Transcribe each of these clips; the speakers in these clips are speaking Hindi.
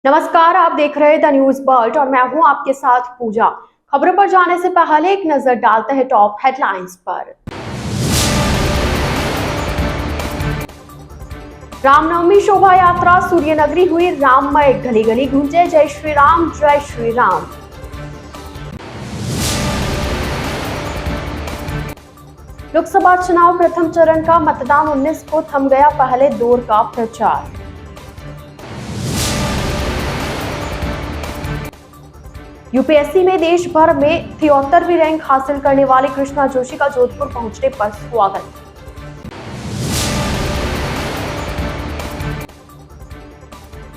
नमस्कार, आप देख रहे हैं द न्यूज वर्ल्ड और मैं हूं आपके साथ पूजा। खबरों पर जाने से पहले एक नजर डालते हैं टॉप हेडलाइंस पर। रामनवमी शोभा यात्रा सूर्यनगरी हुई राममय, गली गली गूंजे जय श्री राम जय श्री राम। लोकसभा चुनाव प्रथम चरण का मतदान 19 को थम गया पहले दौर का प्रचार। यूपीएससी में देश भर में 73वीं रैंक हासिल करने वाली कृष्णा जोशी का जोधपुर पहुंचने पर स्वागत।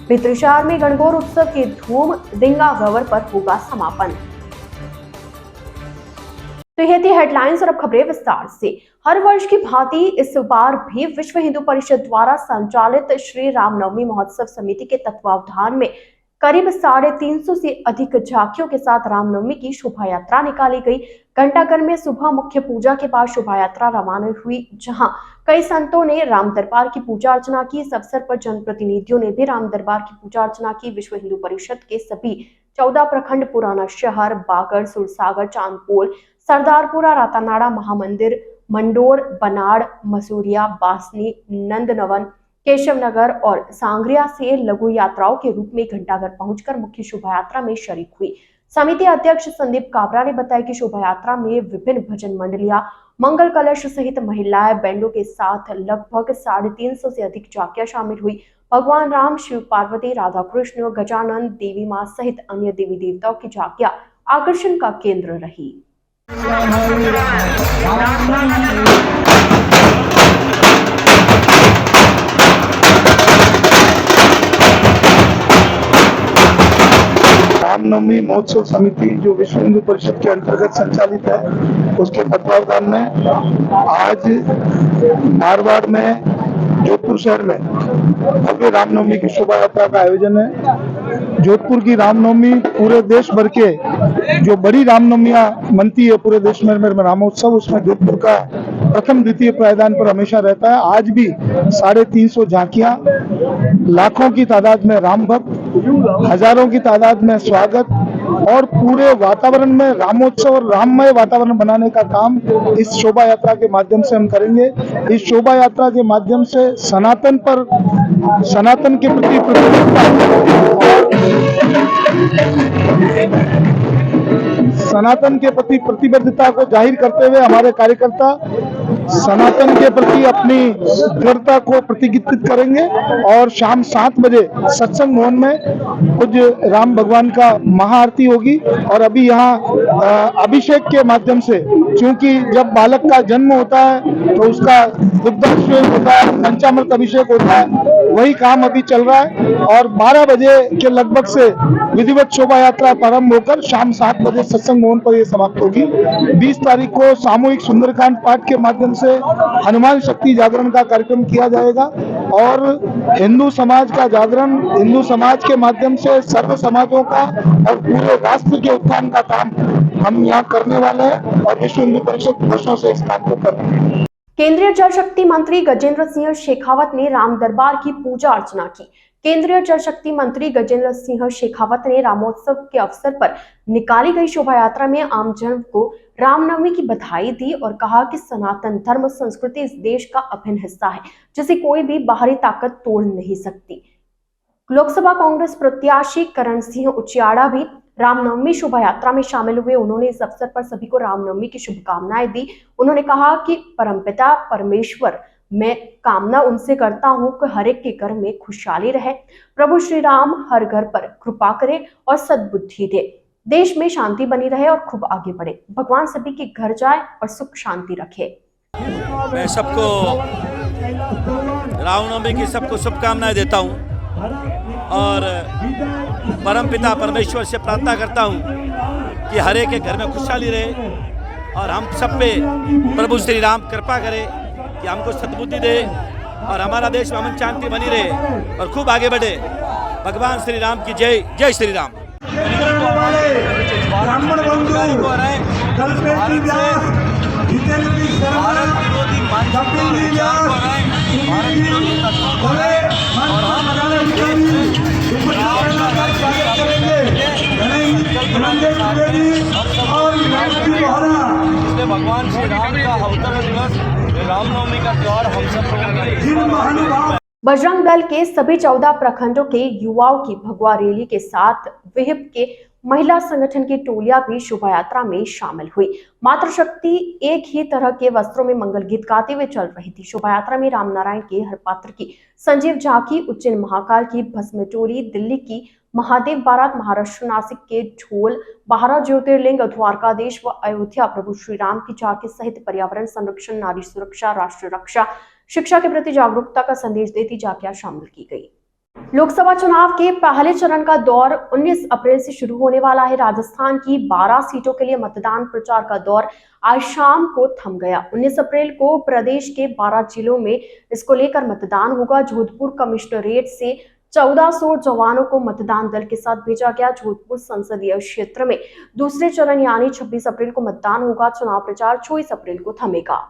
भित्री शहर में गणगौर उत्सव की धूम, दिंगा गवर पर होगा समापन। तो ये थी हेडलाइंस और अब खबरें विस्तार से। हर वर्ष की भांति इस बार भी विश्व हिंदू परिषद द्वारा संचालित श्री रामनवमी महोत्सव समिति के तत्वावधान में करीब 350 से अधिक झांकियों के साथ रामनवमी की शोभा यात्रा निकाली गई। घंटाघर में सुबह मुख्य पूजा के बाद शोभा यात्रा रवाना हुई, जहां कई संतों ने राम दरबार की पूजा अर्चना की। इस अवसर पर जनप्रतिनिधियों ने भी राम दरबार की पूजा अर्चना की। विश्व हिंदू परिषद के सभी 14 प्रखंड, पुराना शहर, बागर, सुरसागर, चांदपोल, सरदारपुरा, रातानाड़ा, महामंदिर, मंडोर, बनाड़, मसूरिया, बासनी, नंदनवन, केशवनगर और सांगरिया से लघु यात्राओं के रूप में घंटाघर पहुंचकर मुख्य शोभा यात्रा में शरीक हुई। समिति अध्यक्ष संदीप काबरा ने बताया कि शोभा यात्रा में विभिन्न भजन मंडलियां, मंगल कलश सहित महिलाएं बैंडों के साथ लगभग 350 से अधिक झांकियां शामिल हुई। भगवान राम, शिव पार्वती, राधा कृष्ण, गजानन, देवी मां सहित अन्य देवी देवताओं की झांकियां आकर्षण का केंद्र रही। रामनवमी महोत्सव समिति जो विश्व हिंदू परिषद के अंतर्गत संचालित है, उसके तत्वावधान में आज मारवाड़ में, जोधपुर शहर में भव्य रामनवमी की शोभा यात्रा का आयोजन है। जोधपुर की रामनवमी पूरे देश भर के जो बड़ी रामनवमियां मनती है पूरे देश में रामोत्सव, उसमें जोधपुर का प्रथम द्वितीय पायदान पर हमेशा रहता है। आज भी 350 झांकियां, लाखों की तादाद में राम भक्त, हजारों की तादाद में स्वागत और पूरे वातावरण में रामोत्सव और राममय वातावरण बनाने का काम इस शोभा यात्रा के माध्यम से हम करेंगे। इस शोभा यात्रा के माध्यम से सनातन के प्रति प्रतिबद्धता को जाहिर करते हुए हमारे कार्यकर्ता सनातन के प्रति अपनी दृढ़ता को प्रतिज्ञित करेंगे और शाम 7 बजे सत्संग भवन में पूज्य राम भगवान का महाआरती होगी। और अभी यहाँ अभिषेक के माध्यम से, क्योंकि जब बालक का जन्म होता है तो उसका दुग्धाभिषेक होता है, पंचामृत अभिषेक होता है, वही काम अभी चल रहा है। और 12 बजे के लगभग से विधिवत शोभा यात्रा प्रारंभ होकर शाम 7 बजे सत्संग भवन पर यह समाप्त होगी। 20 तारीख को सामूहिक सुंदरकांड पाठ के माध्यम से हनुमान शक्ति जागरण का कार्यक्रम किया जाएगा और हिंदू समाज का जागरण, हिंदू समाज के माध्यम से सर्व समाजों का और पूरे राष्ट्र के उत्थान का काम हम यहाँ करने वाले हैं और विश्व हिंदू परिषद वर्षों से इस काम को कर रहे हैं। केंद्रीय जल शक्ति मंत्री गजेंद्र सिंह शेखावत ने राम दरबार की पूजा अर्चना की। केंद्रीय जल शक्ति मंत्री गजेंद्र सिंह शेखावत ने रामोत्सव के अवसर पर निकाली गई शोभा यात्रा में आमजन को रामनवमी की बधाई दी और कहा कि सनातन धर्म संस्कृति इस देश का अभिन्न हिस्सा है, जिसे कोई भी बाहरी ताकत तोड़ नहीं सकती। लोकसभा कांग्रेस प्रत्याशी करण सिंह उचियाड़ा भी रामनवमी शोभा यात्रा में शामिल हुए। उन्होंने इस अवसर पर सभी को रामनवमी की शुभकामनाएं दी। उन्होंने कहा कि परमपिता परमेश्वर, मैं कामना उनसे करता हूं कि हर एक के घर में खुशहाली रहे, प्रभु श्री राम हर घर पर कृपा करे और सद्बुद्धि दे, देश में शांति बनी रहे और खूब आगे बढ़े, भगवान सभी के घर जाए और सुख शांति रखे। मैं सबको रामनवमी की सबको शुभकामनाएं देता हूं और परमपिता परमेश्वर से प्रार्थना करता हूं कि हर एक के घर में खुशहाली रहे और हम सब पे प्रभु श्री राम कृपा करे कि हमको सद्बुद्धि दे और हमारा देश में अमन शांति बनी रहे और खूब आगे बढ़े। भगवान श्री राम की जय। जय श्री राम। ब्राह्मण बंधु कल्पेश व्यास, जितेंद्र शर्मा, कपिल व्यास, और हम स्वागत करेंगे गणेश त्रिवेदी और गायत्री बोहरा। इसलिए भगवान श्री राम का अवतरण दिवस, रामनवमी का त्योहार हम सब लोगों के लिए जिन महानुभाव बजरंग दल के सभी 14 प्रखंडों के युवाओं की भगवा रैली के साथ विहिप के महिला संगठन की टोलियां भी शोभा यात्रा में शामिल हुई। मातृशक्ति एक ही तरह के वस्त्रों में मंगल गीत गाते हुए चल रही थी। शोभा यात्रा में रामनारायण के हरपात्र की, संजीव झा की उज्जैन महाकाल की भस्म टोली, दिल्ली की महादेव बारात, महाराष्ट्र नासिक के ढोल, 12 ज्योतिर्लिंग, द्वारकाधीश व अयोध्या प्रभु श्री राम की झांकी सहित पर्यावरण संरक्षण, नारी सुरक्षा, राष्ट्र रक्षा, शिक्षा के प्रति जागरूकता का संदेश देती झांकियां शामिल की गई। लोकसभा चुनाव के पहले चरण का दौर 19 अप्रैल से शुरू होने वाला है। राजस्थान की 12 सीटों के लिए मतदान प्रचार का दौर आज शाम को थम गया। 19 अप्रैल को प्रदेश के 12 जिलों में इसको लेकर मतदान होगा। जोधपुर कमिश्नरेट से 1400 जवानों को मतदान दल के साथ भेजा गया। जोधपुर संसदीय क्षेत्र में दूसरे चरण यानी 26 अप्रैल को मतदान होगा। चुनाव प्रचार 24 अप्रैल को थमेगा।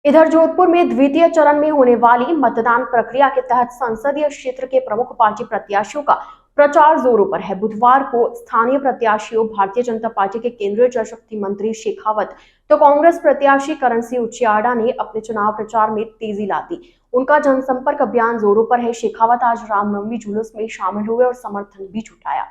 इधर जोधपुर में द्वितीय चरण में होने वाली मतदान प्रक्रिया के तहत संसदीय क्षेत्र के प्रमुख पार्टी प्रत्याशियों का प्रचार जोरों पर है। बुधवार को स्थानीय प्रत्याशियों भारतीय जनता पार्टी के केंद्रीय जल शक्ति मंत्री शेखावत तो कांग्रेस प्रत्याशी करण सिंह उचियाड़ा ने अपने चुनाव प्रचार में तेजी ला दी। उनका जनसंपर्क अभियान जोरों पर है। शेखावत आज रामनवमी जुलूस में शामिल हुए और समर्थन भी जुटाया।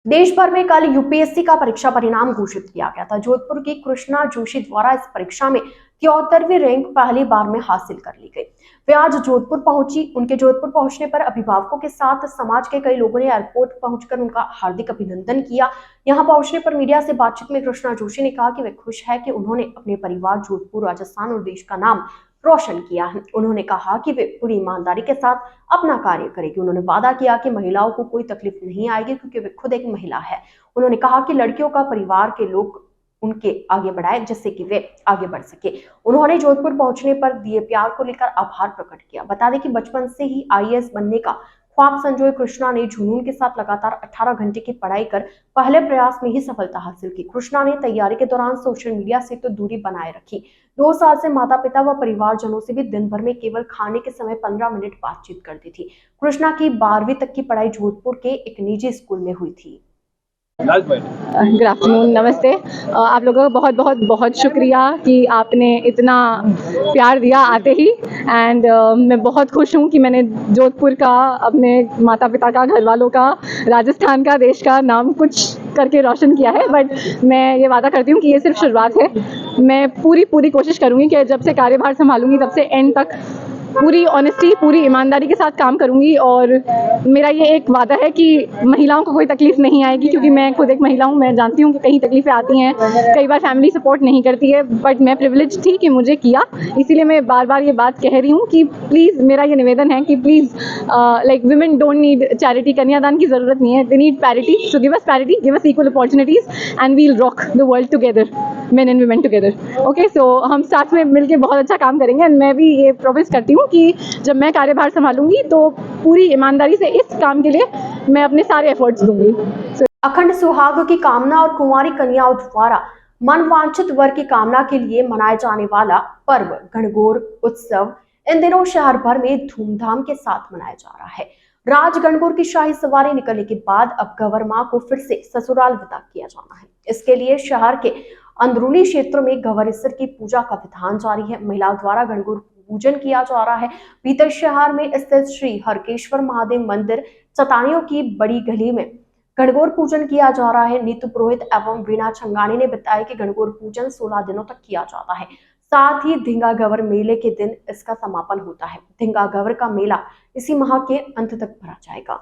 देश भर में कल यूपीएससी का परीक्षा परिणाम घोषित किया गया था। जोधपुर की कृष्णा जोशी द्वारा इस परीक्षा में 73वीं रैंक पहली बार में हासिल कर ली गई। वे आज जोधपुर पहुंची। उनके जोधपुर पहुंचने पर अभिभावकों के साथ समाज के कई लोगों ने एयरपोर्ट पहुंचकर उनका हार्दिक अभिनंदन किया। यहां पहुंचने पर मीडिया से बातचीत में कृष्णा जोशी ने कहा कि वे खुश है कि उन्होंने अपने परिवार, जोधपुर, राजस्थान और देश का नाम रोशन किया है। उन्होंने कहा कि वे पूरी ईमानदारी के साथ अपना कार्य करेगी। उन्होंने वादा किया कि महिलाओं को कोई तकलीफ नहीं आएगी क्योंकि वे खुद एक महिला है। उन्होंने कहा कि लड़कियों का परिवार के लोग उनके आगे बढ़ाए जिससे कि वे आगे बढ़ सके। उन्होंने जोधपुर पहुंचने पर दिए प्यार को लेकर आभार प्रकट किया। बता दें कि बचपन से ही आईएएस बनने का ख्वाब संजोए कृष्णा ने जुनून के साथ लगातार 18 घंटे की पढ़ाई कर पहले प्रयास में ही सफलता हासिल की। कृष्णा ने तैयारी के दौरान सोशल मीडिया से तो दूरी बनाए रखी। 2 साल से माता पिता व परिवारजनों से भी दिन भर में केवल खाने के समय 15 मिनट बातचीत करती थी। कृष्णा की 12वीं तक की पढ़ाई जोधपुर के एक निजी स्कूल में हुई थी। गुड आफ्टरनून, नमस्ते। आप लोगों का बहुत बहुत बहुत शुक्रिया कि आपने इतना प्यार दिया आते ही। एंड मैं बहुत खुश हूँ कि मैंने जोधपुर का, अपने माता पिता का, घर वालों का, राजस्थान का, देश का नाम कुछ करके रोशन किया है। बट मैं ये वादा करती हूँ कि ये सिर्फ शुरुआत है। मैं पूरी कोशिश करूँगी कि जब से कार्यभार संभालूंगी तब से एंड तक पूरी ऑनेस्टी, पूरी ईमानदारी के साथ काम करूंगी। और मेरा ये एक वादा है कि महिलाओं को कोई तकलीफ नहीं आएगी, क्योंकि मैं खुद एक महिला हूँ। मैं जानती हूँ कि कहीं तकलीफें आती हैं, कई बार फैमिली सपोर्ट नहीं करती है, बट मैं प्रिविलेज थी कि मुझे किया। इसीलिए मैं बार बार ये बात कह रही हूँ कि प्लीज़, मेरा ये निवेदन है कि please, like women don't need charity, कन्यादान की ज़रूरत नहीं है। They need parity, so give us parity, give us equal opportunities and we'll rock the world together, men and women together. Okay, so हम साथ में मिलकर बहुत अच्छा काम करेंगे। एंड मैं भी ये प्रोमिस करती हूँ कि जब मैं कार्यभार संभालूंगी तो पूरी ईमानदारी से इस काम के लिए मैं अपने सारे एफर्ट्स दूंगी। अखंड सुहाग की कामना और कुंवारी कन्याओं द्वारा मनवांछित वर की कामना के लिए मनाया जाने वाला पर्व गणगौर उत्सव इन दिनों शहर भर में धूमधाम के साथ मनाया जा रहा है। राज गणगौर की शाही सवारी निकलने के बाद अब गंवर मां को फिर से ससुराल विदा किया जाना है। इसके लिए शहर के अंदरूनी क्षेत्रों में गंवरेसर की पूजा का विधान जारी है। महिलाओं द्वारा गणगौर पूजन किया जा रहा है। भीतर शहर में स्थित श्री हरकेश्वर महादेव मंदिर चतानियों की बड़ी गली में गणगौर पूजन किया जा रहा है। नीतू पुरोहित एवं वीणा छंगानी ने बताया कि गणगौर पूजन 16 दिनों तक किया जाता है। साथ ही धिंगा गवर मेले के दिन इसका समापन होता है। धिंगा गवर का मेला इसी माह के अंत तक भरा जाएगा।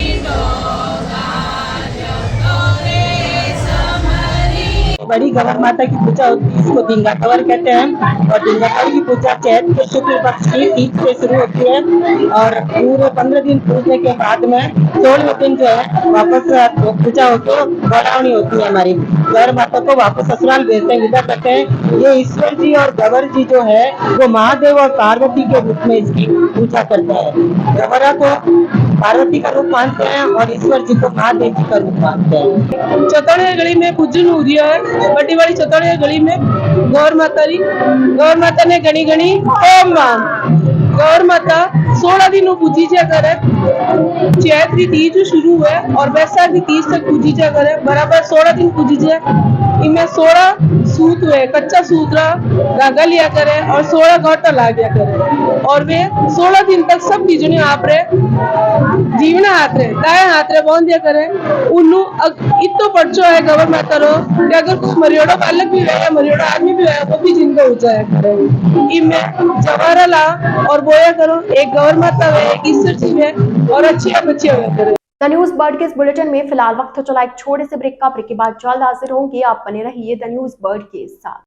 बड़ी गंवर माता की पूजा होती है, इसको धिंगा गवर कहते हैं। और धिंगा गवर की पूजा चैत के शुक्ल पक्ष की तीज से शुरू होती है और पूरे 15 दिन पूजने के बाद में 16वें दिन जो है वापस पूजा होकर बड़ावनी होती है। हमारी गंवर माता को वापस ससुराल भेजते हैं, विदा करते हैं। ये ईश्वर जी और गंवर जी जो है वो महादेव और पार्वती के रूप में इसकी पूजा करते हैं। गंवरा को पार्वती का रूप मानते हैं और ईश्वर जी को महादेव जी का रूप मानते हैं। चौतड़िया गली में पूजन हो रहा है। बड़ी बड़ी चौतड़िया गली में गौर माता ने गणी गणी ओम राम गौर माता 16 दिन पूजी जा करे। चैत्री तीज शुरू हुए और बैसाखी तीज तक पूजी जा करे, बराबर 16 दिन पूजी जाए। इनमें 16 सूत हुए, कच्चा सूत्रा धागा लिया करे और 16 गोटा ला गया करे और वे 16 दिन तक सब चीजों ने आप रे जीवना हाथ रे दाएं हाथ रे बांध दिया करे। उन्नु इतो पर्चो है गवर माता रो कि अगर कुछ मरियोड़ा बालक भी है, मरियोड़ा आदमी भी है, वो भी जिंदा हो जाए करे। इनमें जवारा ला और बोया करो, एक गवर माता है, एक ईश्वर जी है और अच्छी बच्चे हुए करे। द न्यूज बर्ड के इस बुलेटिन में फिलहाल वक्त तो चला एक छोटे से ब्रेक का। ब्रेक के बाद जल्द हाजिर होंगे, आप बने रहिए द न्यूज बर्ड के साथ।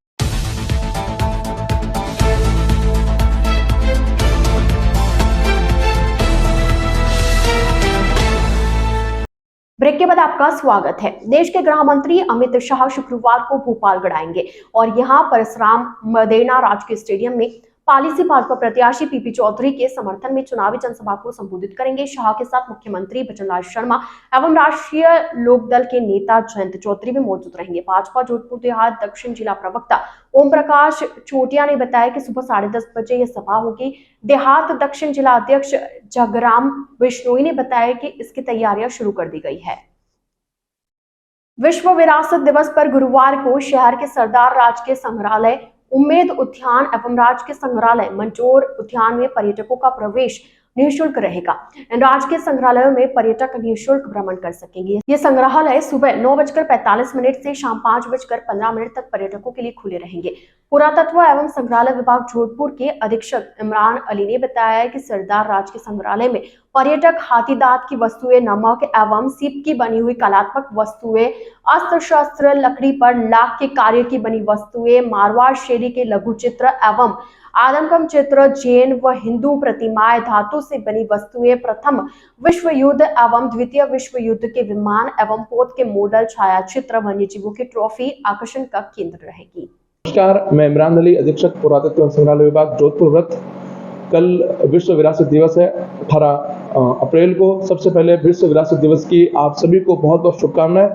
ब्रेक के बाद आपका स्वागत है। देश के गृह मंत्री अमित शाह शुक्रवार को भोपाल गढ़ आएंगे और यहां परशुराम मदेना राजकीय स्टेडियम में पाली से भाजपा प्रत्याशी पीपी चौधरी के समर्थन में चुनावी जनसभा को संबोधित करेंगे। शाह के साथ मुख्यमंत्री भजनलाल शर्मा एवं राष्ट्रीय लोकदल के नेता जयंत चौधरी भी मौजूद रहेंगे। भाजपा जोधपुर देहात दक्षिण जिला प्रवक्ता ओम प्रकाश चोटिया ने बताया कि सुबह 10:30 बजे यह सभा होगी। देहात दक्षिण जिला अध्यक्ष जगराम बिश्नोई ने बताया कि इसकी तैयारियां शुरू कर दी गई है। विश्व विरासत दिवस पर गुरुवार को शहर के सरदार राजकीय संग्रहालय, उम्मेद उद्यान एवं राजकीय संग्रहालय मंचोर उद्यान में पर्यटकों का प्रवेश निःशुल्क रहेगा। इन राजकीय संग्रहालयों में पर्यटक निःशुल्क भ्रमण कर सकेंगे। ये संग्रहालय सुबह 9:45 से शाम 5:15 तक पर्यटकों के लिए खुले रहेंगे। पुरातत्व एवं संग्रहालय विभाग जोधपुर के अधीक्षक इमरान अली ने बताया कि सरदार राजकीय संग्रहालय में पर्यटक हाथी दांत की वस्तुएं, नमक एवं सीप की बनी हुई कलात्मक वस्तुएं, अस्त्र शस्त्र, लकड़ी पर लाख के कार्य की बनी वस्तुएं, मारवाड़ शैली के लघु चित्र एवं आदमकम चित्र, जैन व हिंदू प्रतिमाएं, धातु से बनी वस्तुएं, प्रथम विश्व युद्ध एवं द्वितीय विश्व युद्ध के विमान एवं पोत के मॉडल, छायाचित्र, वन्यजीवों की ट्रॉफी आकर्षण का केंद्र रहेगी। नमस्कार, मैं इमरान अली, अधीक्षक पुरातत्व एवं संग्रहालय विभाग जोधपुर व्रत। कल विश्व विरासत दिवस है 18 अप्रैल को। सबसे पहले विश्व विरासत दिवस की आप सभी को बहुत बहुत शुभकामनाएं।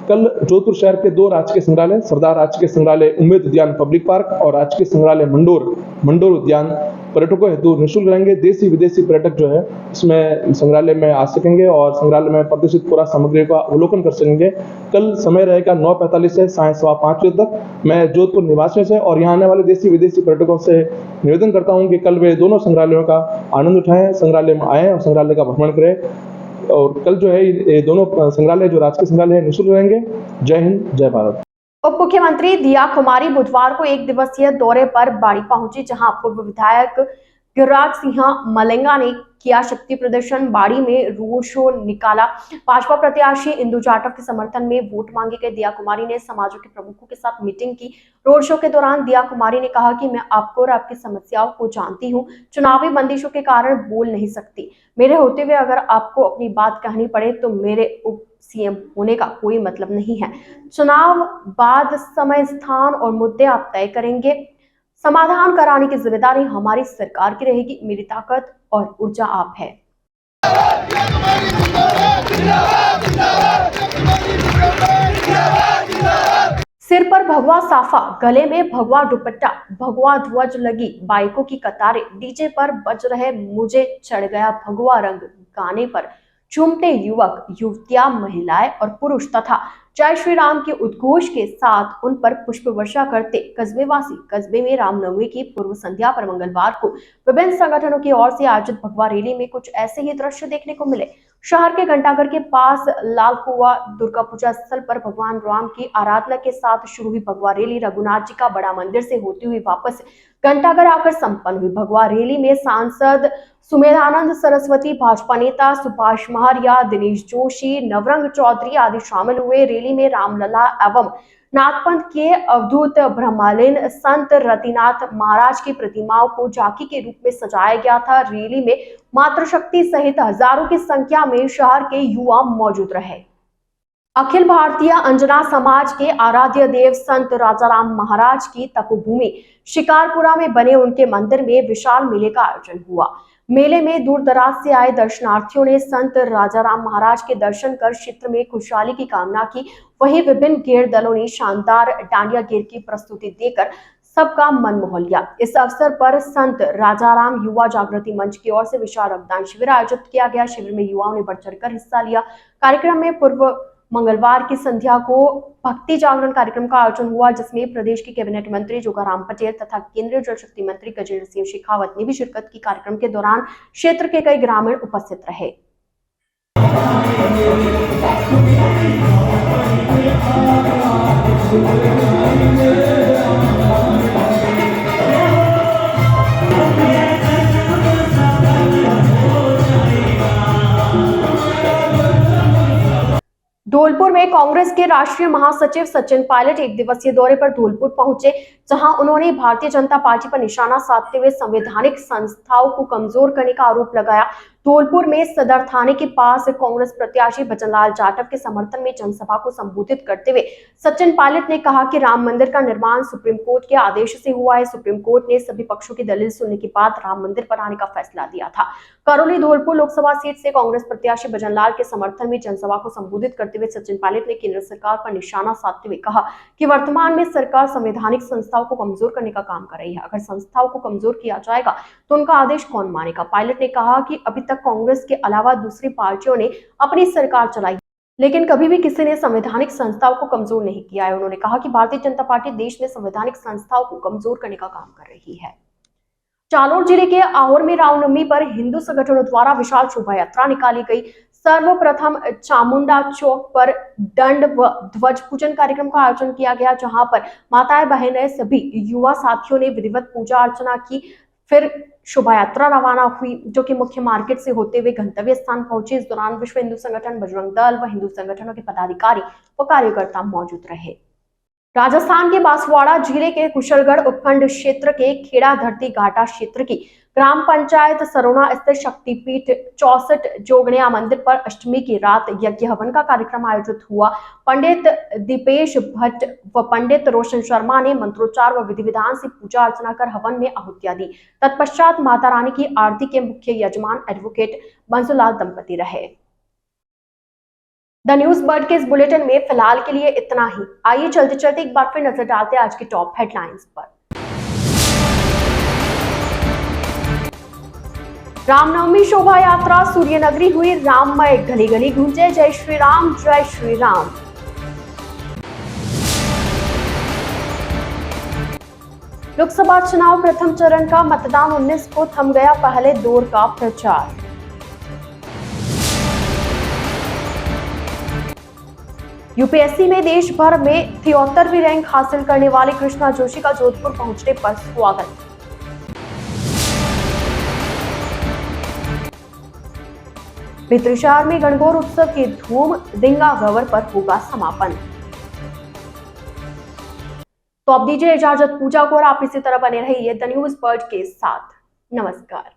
कल जोधपुर शहर के 2 राजकीय संग्रहालय, सरदार राजकीय संग्रहालय उम्मेद उद्यान पब्लिक पार्क और राजकीय संग्रहालय मंडोर उद्यान पर्यटकों हेतु निःशुल्क रहेंगे। देशी विदेशी पर्यटक जो है इसमें संग्रहालय में आ सकेंगे और संग्रहालय में प्रदर्शित पूरा सामग्री का अवलोकन कर सकेंगे। कल समय रहेगा 9:45 से सायं 5:15 बजे तक। मैं जोधपुर निवासियों से और यहाँ आने वाले देशी विदेशी पर्यटकों से निवेदन करता हूँ कि कल वे दोनों संग्रहालयों का आनंद उठाएं, संग्रहालय में आएँ और संग्रहालय का भ्रमण करें। और कल जो है ये दोनों संग्रहालय जो राजकीय संग्रहालय है निःशुल्क रहेंगे। जय हिंद, जय भारत। उप मुख्यमंत्री दिया कुमारी बुधवार को 1 दिवसीय दौरे पर बाड़ी पहुंची, जहां पूर्व विधायक गिरिराज सिंह मलेंगा ने किया शक्ति प्रदर्शन। बाड़ी में रोड शो निकाला। भाजपा प्रत्याशी इंदु जाटव के समर्थन में वोट मांगे गए। दिया कुमारी ने समाजों के प्रमुखों के साथ मीटिंग की। रोड शो के दौरान दिया कुमारी ने कहा कि मैं आपको और आपकी समस्याओं को जानती हूं, चुनावी बंदिशों के कारण बोल नहीं सकती। मेरे होते हुए अगर आपको अपनी बात कहनी पड़े तो मेरे उप सीएम होने का कोई मतलब नहीं है। चुनाव बाद समय, स्थान और मुद्दे आप तय करेंगे। समाधान कराने की जिम्मेदारी हमारी सरकार की रहेगी। मेरी ताकत और ऊर्जा आप है। सिर पर भगवा साफा, गले में भगवा दुपट्टा, भगवा ध्वज लगी बाइकों की कतारें, डीजे पर बज रहे मुझे चढ़ गया भगवा रंग गाने पर झूमते युवक, युवतियां, महिलाएं और पुरुष तथा जय श्री राम के उद्घोष के साथ उन पर पुष्प वर्षा करते कस्बेवासी। कस्बे में रामनवमी की पूर्व संध्या पर मंगलवार को विभिन्न संगठनों की ओर से आयोजित भगवा रैली में कुछ ऐसे ही दृश्य देखने को मिले। शहर के घंटाघर के पास लाल कुआ दुर्गा पूजा स्थल पर भगवान राम की आराधना के साथ शुरू हुई भगवा रैली रघुनाथ जी का बड़ा मंदिर से होती हुई वापस घंटाघर आकर संपन्न हुई। भगवा रैली में सांसद सुमेधानंद सरस्वती, भाजपा नेता सुभाष महरिया, दिनेश जोशी, नवरंग चौधरी आदि शामिल हुए। रैली में रामलला एवं नाथपंथ के अवधूत ब्रह्मलीन संत रतिनाथ महाराज की प्रतिमाओं को झांकी के रूप में सजाया गया था। रैली में मातृशक्ति सहित हजारों की संख्या में शहर के युवा मौजूद रहे। अखिल भारतीय अंजना समाज के आराध्य देव संत राजाराम महाराज की तपोभूमि शिकारपुरा में बने उनके मंदिर में विशाल मेले का आयोजन हुआ। मेले में दूर दराज से आए दर्शनार्थियों ने संत राजाराम महाराज के दर्शन कर क्षेत्र में खुशहाली की कामना की। वहीं विभिन्न गेर दलों ने शानदार डांडिया गेर की प्रस्तुति देकर सबका मन मोह लिया। इस अवसर पर संत राजाराम युवा जागृति मंच की ओर से विशाल रक्तदान शिविर आयोजित किया गया। शिविर में युवाओं ने बढ़ चढ़कर हिस्सा लिया। कार्यक्रम में पूर्व मंगलवार की संध्या को भक्ति जागरण कार्यक्रम का आयोजन हुआ, जिसमें प्रदेश के कैबिनेट मंत्री जोगाराम पटेल तथा केंद्रीय जल शक्ति मंत्री गजेंद्र सिंह शेखावत ने भी शिरकत की। कार्यक्रम के दौरान क्षेत्र के कई ग्रामीण उपस्थित रहे। धौलपुर में कांग्रेस के राष्ट्रीय महासचिव सचिन पायलट एक दिवसीय दौरे पर धौलपुर पहुंचे, जहां उन्होंने भारतीय जनता पार्टी पर निशाना साधते हुए संवैधानिक संस्थाओं को कमजोर करने का आरोप लगाया। धौलपुर में सदर थाने के पास कांग्रेस प्रत्याशी भजनलाल जाटव के समर्थन में जनसभा को संबोधित करते हुए सचिन पायलट ने कहा कि राम मंदिर का निर्माण सुप्रीम कोर्ट के आदेश से हुआ है। सुप्रीम कोर्ट ने सभी पक्षों की दलील सुनने के बाद राम मंदिर बनाने का फैसला दिया था। करौली धौलपुर लोकसभा सीट से कांग्रेस प्रत्याशी भजनलाल के समर्थन में जनसभा को संबोधित करते हुए सचिन पायलट ने केंद्र सरकार पर निशाना साधते हुए कहा कि वर्तमान में सरकार संवैधानिक संस्थाओं को कमजोर करने का काम कर रही है। अगर संस्थाओं को कमजोर किया जाएगा तो उनका आदेश कौन मानेगा। पायलट ने कहा कि अभी तक कांग्रेस के अलावा दूसरी पार्टियों ने अपनी सरकार चलाई, लेकिन कभी भी किसी ने संवैधानिक संस्थाओं को कमजोर नहीं किया है। उन्होंने कहा कि भारतीय जनता पार्टी देश में संवैधानिक संस्थाओं को कमजोर करने का काम कर रही है। जालोर जिले के आहोर में रामनवमी पर हिंदू संगठनों द्वारा विशाल शोभा यात्रा निकाली गई। सर्वप्रथम चामुंडा चौक पर दंड व ध्वज पूजन कार्यक्रम का आयोजन किया गया, जहां पर माताएं बहनें सभी युवा साथियों ने विधिवत पूजा अर्चना की। फिर शोभा यात्रा रवाना हुई, जो कि मुख्य मार्केट से होते हुए गंतव्य स्थान पहुंची। इस दौरान विश्व हिंदू संगठन, बजरंग दल व हिंदू संगठनों के पदाधिकारी व कार्यकर्ता मौजूद रहे। राजस्थान के बांसवाड़ा जिले के कुशलगढ़ उपखंड क्षेत्र के खेड़ा धरती घाटा क्षेत्र की ग्राम पंचायत सरोना स्थित शक्तिपीठ 64 जोगणिया मंदिर पर अष्टमी की रात यज्ञ हवन का कार्यक्रम आयोजित हुआ। पंडित दीपेश भट्ट व पंडित रोशन शर्मा ने मंत्रोच्चार व विधि विधान से पूजा अर्चना कर हवन में आहुतियां दी। तत्पश्चात माता रानी की आरती के मुख्य यजमान एडवोकेट बंसुलाल दंपति रहे। द न्यूज बर्ड के इस बुलेटिन में फिलहाल के लिए इतना ही। आइए चलते चलते एक बार फिर नजर डालते हैं आज की टॉप हेडलाइंस पर। रामनवमी शोभा यात्रा सूर्यनगरी हुई राममय, गली गली गूंजे जय श्री राम, जय श्री राम। लोकसभा चुनाव प्रथम चरण का मतदान 19 को थम गया पहले दौर का प्रचार। यूपीएससी में देश भर में 73वीं रैंक हासिल करने वाले कृष्णा जोशी का जोधपुर पहुंचने पर स्वागत। भित्री शहर में गणगौर उत्सव की धूम, दिंगा गवर पर होगा समापन। तो अब दीजिए इजाजत पूजा को और आप इसी तरह बने रहिए द न्यूज बर्ड के साथ। नमस्कार।